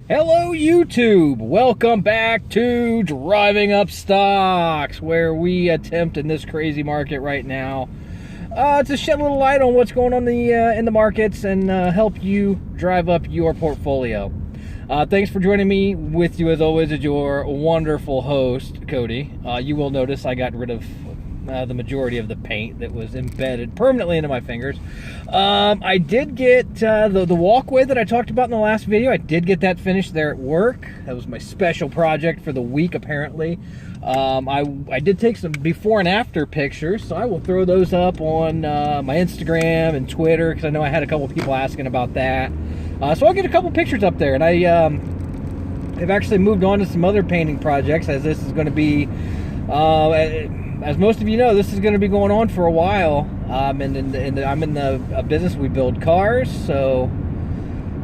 Hello YouTube, welcome back to Driving Up Stocks, where we attempt in this crazy market right now to shed a little light on what's going on in the markets and help you drive up your portfolio. Thanks for joining me. With you as always is your wonderful host, Cody. You will notice I got rid of the majority of the paint that was embedded permanently into my fingers. I did get the walkway that I talked about in the last video. I did get that finished there at work. That was my special project for the week, apparently. I did take some before and after pictures, so I will throw those up on my Instagram and Twitter, because I know I had a couple people asking about that. So I'll get a couple pictures up there, and I've actually moved on to some other painting projects, as this is going to be as most of you know, this is going to be going on for a while. I'm in the business. We build cars, so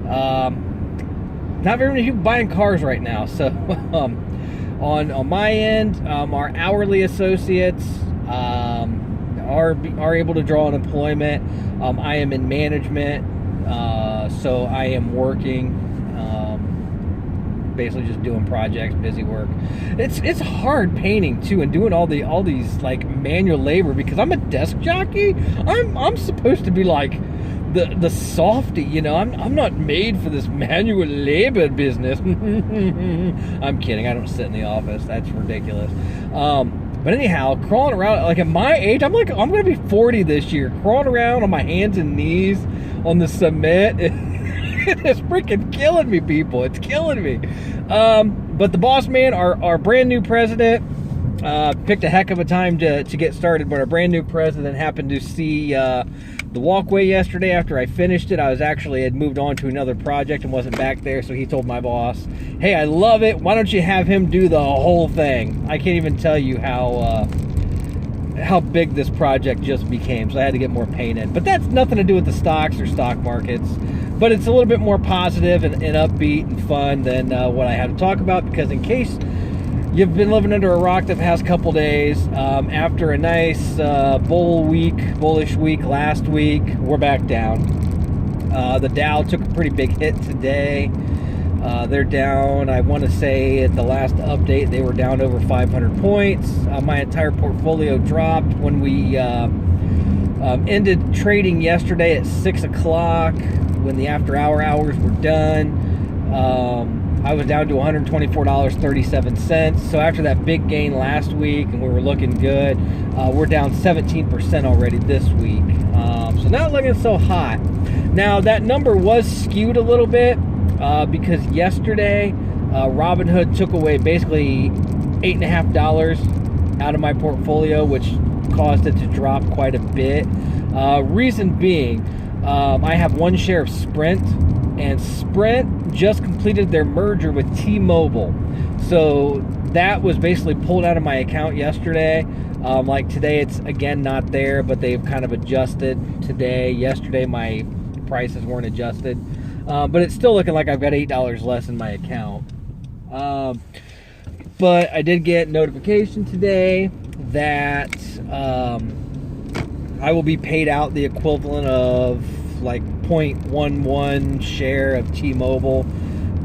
not very many people buying cars right now. So on my end, our hourly associates are able to draw unemployment. I am in management, so I am working. Basically just doing projects, busy work. It's hard painting too, and doing all these like manual labor, because I'm a desk jockey. I'm supposed to be like the softy, you know. I'm not made for this manual labor business. I'm kidding. I don't sit in the office. That's ridiculous. But anyhow, crawling around, like at my age, I'm gonna be 40 this year, crawling around on my hands and knees on the cement. It's freaking killing me, people. It's killing me. But the boss man, our brand new president, picked a heck of a time to get started. But our brand new president happened to see the walkway yesterday after I finished it. I had moved on to another project and wasn't back there. So he told my boss, hey, I love it. Why don't you have him do the whole thing? I can't even tell you how big this project just became. So I had to get more paint in. But that's nothing to do with the stocks or stock markets. But it's a little bit more positive and upbeat and fun than what I had to talk about, because in case you've been living under a rock the past couple days, after a nice bullish week last week, we're back down. The Dow took a pretty big hit today. They're down, I want to say at the last update, they were down over 500 points. My entire portfolio dropped when we ended trading yesterday at 6 o'clock. When the after hours were done, I was down to $124.37. So after that big gain last week, and we were looking good, we're down 17% already this week. So not looking so hot. Now that number was skewed a little bit because yesterday Robinhood took away basically $8.50 out of my portfolio, which caused it to drop quite a bit. Reason being, I have one share of Sprint, and Sprint just completed their merger with T-Mobile. So that was basically pulled out of my account yesterday. Like today, it's again not there, but they've kind of adjusted today. Yesterday, my prices weren't adjusted. But it's still looking like I've got $8 less in my account. But I did get notification today that I will be paid out the equivalent of like 0.11 share of T-Mobile,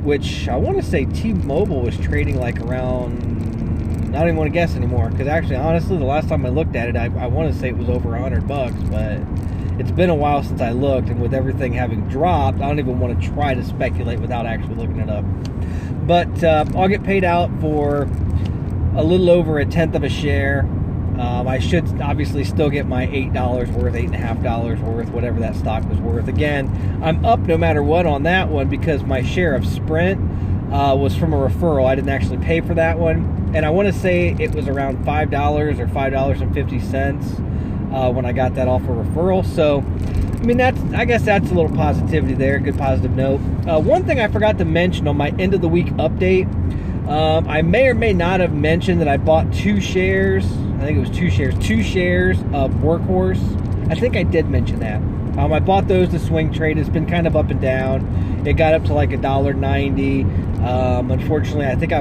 which I want to say T-Mobile was trading like around, I don't even want to guess anymore, because actually, honestly, the last time I looked at it, I want to say it was over $100, but it's been a while since I looked, and with everything having dropped, I don't even want to try to speculate without actually looking it up. But I'll get paid out for a little over 1/10 of a share. I should obviously still get my $8 worth, $8.50 worth, whatever that stock was worth. Again, I'm up no matter what on that one, because my share of Sprint was from a referral. I didn't actually pay for that one. And I want to say it was around $5 or $5.50 when I got that off a referral. So, I mean, I guess that's a little positivity there, good positive note. One thing I forgot to mention on my end of the week update, I may or may not have mentioned that I bought 2 shares. I think it was 2 shares of Workhorse. I think I did mention that. I bought those to swing trade. It's been kind of up and down. It got up to like $1.90. Unfortunately, I think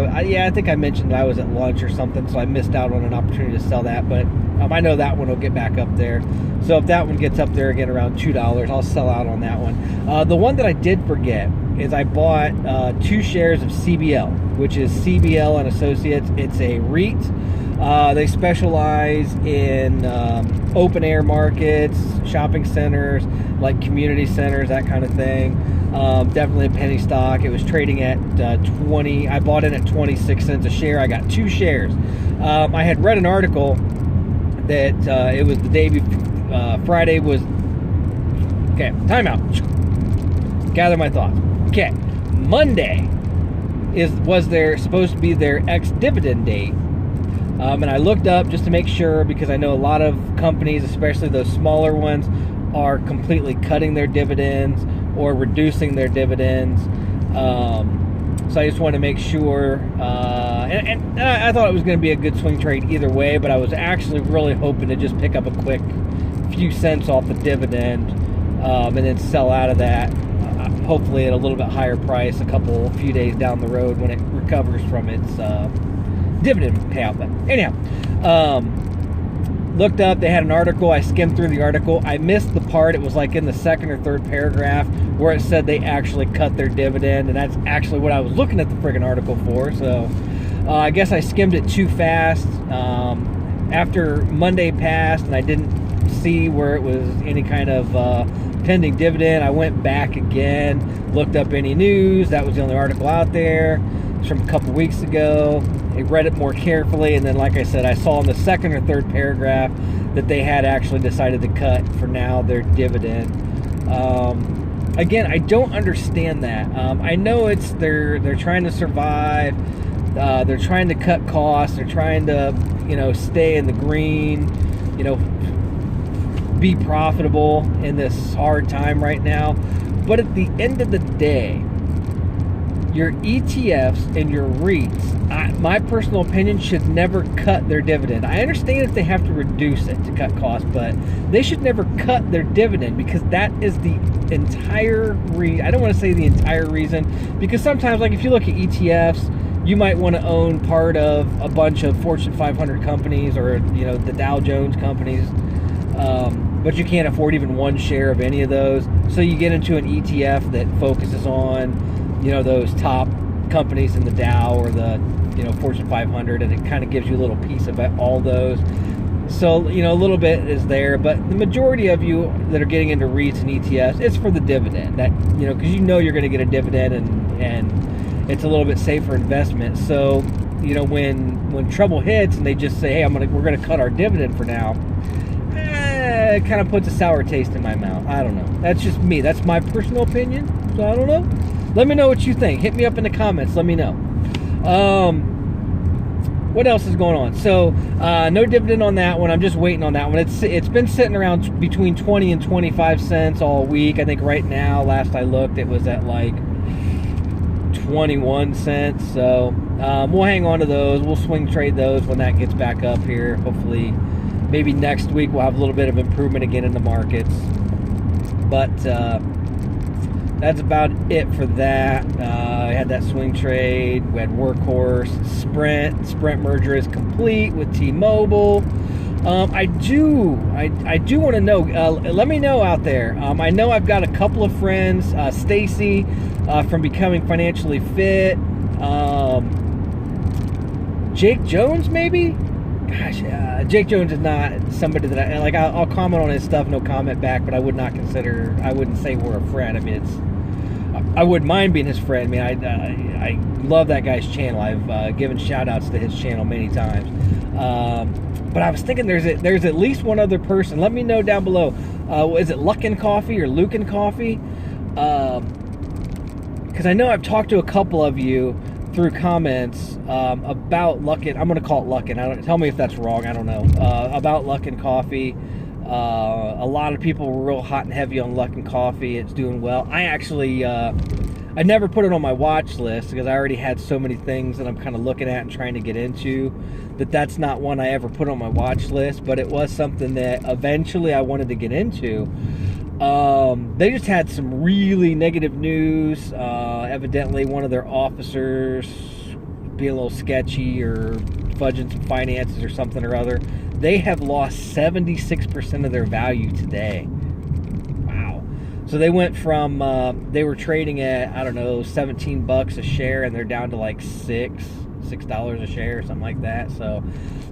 I mentioned that I was at lunch or something, so I missed out on an opportunity to sell that. But I know that one will get back up there. So if that one gets up there again around $2, I'll sell out on that one. The one that I did forget is I bought 2 shares of CBL, which is CBL and Associates. It's a REIT. They specialize in open air markets, shopping centers, like community centers, that kind of thing. Definitely a penny stock. It was trading at 20. I bought it at 26 cents a share. I got 2 shares. I had read an article that it was the day before Friday was. Okay, time out. Gather my thoughts. Okay, Monday was supposed to be their ex-dividend date. And I looked up just to make sure, because I know a lot of companies, especially those smaller ones, are completely cutting their dividends or reducing their dividends. So I just wanted to make sure. And I thought it was going to be a good swing trade either way, but I was actually really hoping to just pick up a quick few cents off the dividend and then sell out of that, hopefully at a little bit higher price a few days down the road when it recovers from its dividend payout. But anyhow, looked up, they had an article. I skimmed through the article. I missed the part, it was like in the second or third paragraph, where it said they actually cut their dividend, and that's actually what I was looking at the friggin' article for. So I guess I skimmed it too fast. After Monday passed and I didn't see where it was any kind of pending dividend, I went back again, looked up any news. That was the only article out there. It's from a couple weeks ago. I read it more carefully, and then, like I said, I saw in the second or third paragraph that they had actually decided to cut, for now, their dividend. Again, I don't understand that. I know they're trying to survive. They're trying to cut costs. They're trying to, stay in the green. Be profitable in this hard time right now. But at the end of the day, your ETFs and your REITs, my personal opinion, should never cut their dividend. I understand if they have to reduce it to cut costs, but they should never cut their dividend, because that is the entire I don't want to say the entire reason, because sometimes, like if you look at ETFs, you might want to own part of a bunch of Fortune 500 companies, or the Dow Jones companies, but you can't afford even one share of any of those. So you get into an ETF that focuses on those top companies in the Dow or the Fortune 500, and it kind of gives you a little piece of all those. So a little bit is there, but the majority of you that are getting into REITs and ETFs, it's for the dividend. That because you're going to get a dividend, and it's a little bit safer investment. So when trouble hits and they just say, hey, we're gonna cut our dividend for now, it kind of puts a sour taste in my mouth. I don't know. That's just me. That's my personal opinion. So I don't know. Let me know what you think. Hit me up in the comments. Let me know. What else is going on? So no dividend on that one. I'm just waiting on that one. It's been sitting around between 20 and 25 cents all week. I think right now, last I looked, it was at like 21 cents. So we'll hang on to those. We'll swing trade those when that gets back up here. Hopefully, maybe next week we'll have a little bit of improvement again in the markets. But that's about it for that. I had that swing trade. We had Workhorse, Sprint merger is complete with T-Mobile. I do want to know. Let me know out there. I know I've got a couple of friends. Stacy from Becoming Financially Fit. Jake Jones, maybe. Gosh, Jake Jones is not somebody that I like. I'll comment on his stuff, no comment back, but I wouldn't say we're a friend. I mean, I wouldn't mind being his friend. I mean, I love that guy's channel. I've given shout outs to his channel many times. But I was thinking there's at least one other person. Let me know down below. Is it Luckin Coffee or Lukin Coffee? Because I know I've talked to a couple of you through comments about Luckin. I'm going to call it Luckin. Tell me if that's wrong. I don't know. About Luckin Coffee. A lot of people were real hot and heavy on Luckin Coffee. It's doing well. I actually, I never put it on my watch list because I already had so many things that I'm kind of looking at and trying to get into, that's not one I ever put on my watch list, but it was something that eventually I wanted to get into. They just had some really negative news. Evidently one of their officers being a little sketchy or fudging some finances or something or other. They have lost 76% of their value today. Wow. So they went from they were trading at, I don't know, $17 a share, and they're down to like $6 a share or something like that. So,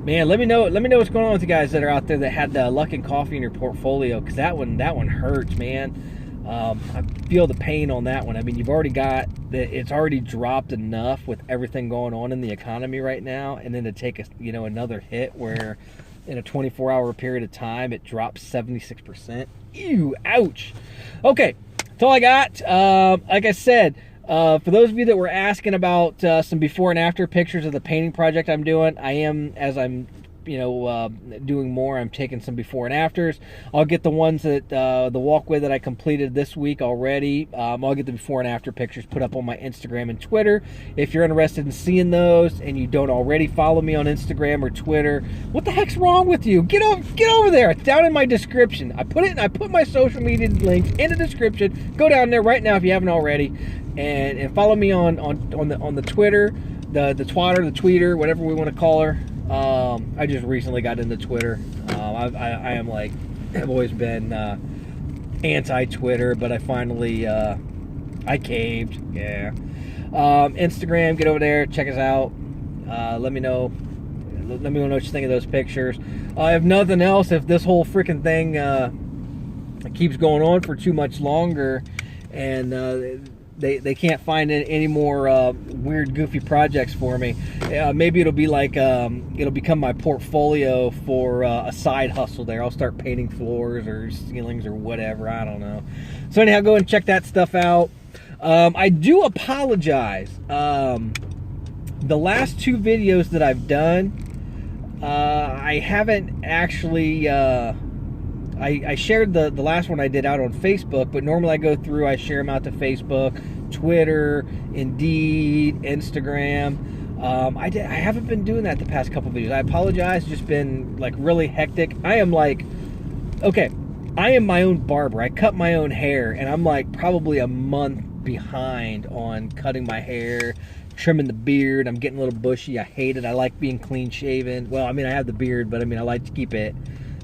man, let me know what's going on with you guys that are out there that had Luck and Coffee in your portfolio, because that one hurts, man. I feel the pain on that one. I mean, you've already got it's already dropped enough with everything going on in the economy right now, and then to take another hit where in a 24-hour period of time it drops 76%. Ew, ouch. Okay, that's all I got. Like I said, for those of you that were asking about some before and after pictures of the painting project I'm doing, as I'm doing more, I'm taking some before and afters. I'll get the ones that the walkway that I completed this week already. I'll get the before and after pictures put up on my Instagram and Twitter. If you're interested in seeing those and you don't already follow me on Instagram or Twitter, what the heck's wrong with you? Get over there. It's down in my description. I put my social media links in the description. Go down there right now if you haven't already, and follow me on the Twitter, the twatter, the tweeter, whatever we want to call her. I just recently got into Twitter. I am like, I've always been anti-Twitter, but I finally I caved. Yeah. Instagram, get over there, check us out. Let me know what you think of those pictures. If nothing else, if this whole freaking thing keeps going on for too much longer, and they can't find any more weird, goofy projects for me, maybe it'll be like it'll become my portfolio for a side hustle there. I'll start painting floors or ceilings or whatever. I don't know. So anyhow, go and check that stuff out. I do apologize. The last two videos that I've done, I haven't actually I shared the last one I did out on Facebook, but normally I go through, I share them out to Facebook, Twitter, Indeed, Instagram. I haven't been doing that the past couple videos. I apologize. It's just been like really hectic. I am my own barber. I cut my own hair, and I'm like probably a month behind on cutting my hair, trimming the beard. I'm getting a little bushy. I hate it. I like being clean shaven. Well, I mean, I have the beard, but I mean, I like to keep it,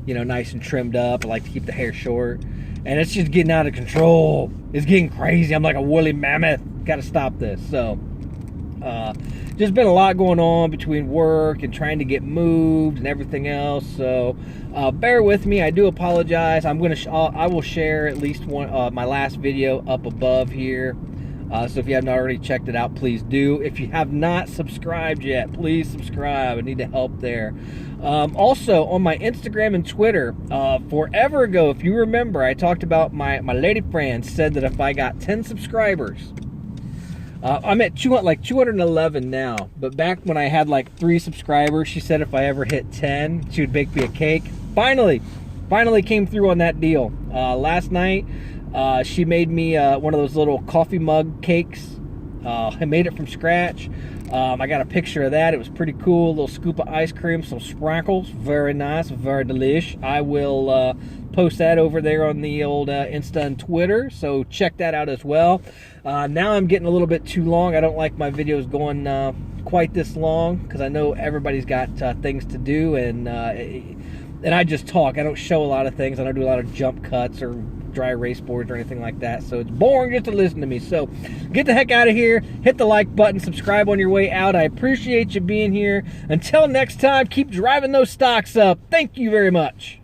nice and trimmed up. I like to keep the hair short, and it's just getting out of control. It's getting crazy. I'm like a woolly mammoth. Got to stop this. So, just been a lot going on between work and trying to get moved and everything else. So, bear with me. I do apologize. I will share at least one my last video up above here. So if you haven't already checked it out, please do. If you have not subscribed yet, please subscribe. I need the help there. Also, on my Instagram and Twitter, forever ago, if you remember, I talked about my lady friend said that if I got 10 subscribers, I'm at 211 now. But back when I had like 3 subscribers, she said if I ever hit 10, she would bake me a cake. Finally came through on that deal. Last night, she made me one of those little coffee mug cakes. I made it from scratch. I got a picture of that. It was pretty cool. A little scoop of ice cream, some sprinkles. Very nice, very delish. I will post that over there on the old Insta and Twitter, so check that out as well. Now I'm getting a little bit too long. I don't like my videos going quite this long, because I know everybody's got things to do, and I just talk. I don't show a lot of things. I don't do a lot of jump cuts or dry erase boards or anything like that, so it's boring just to listen to me. So get the heck out of here, hit the like button, subscribe on your way out. I appreciate you being here. Until next time, keep driving those stocks up. Thank you very much.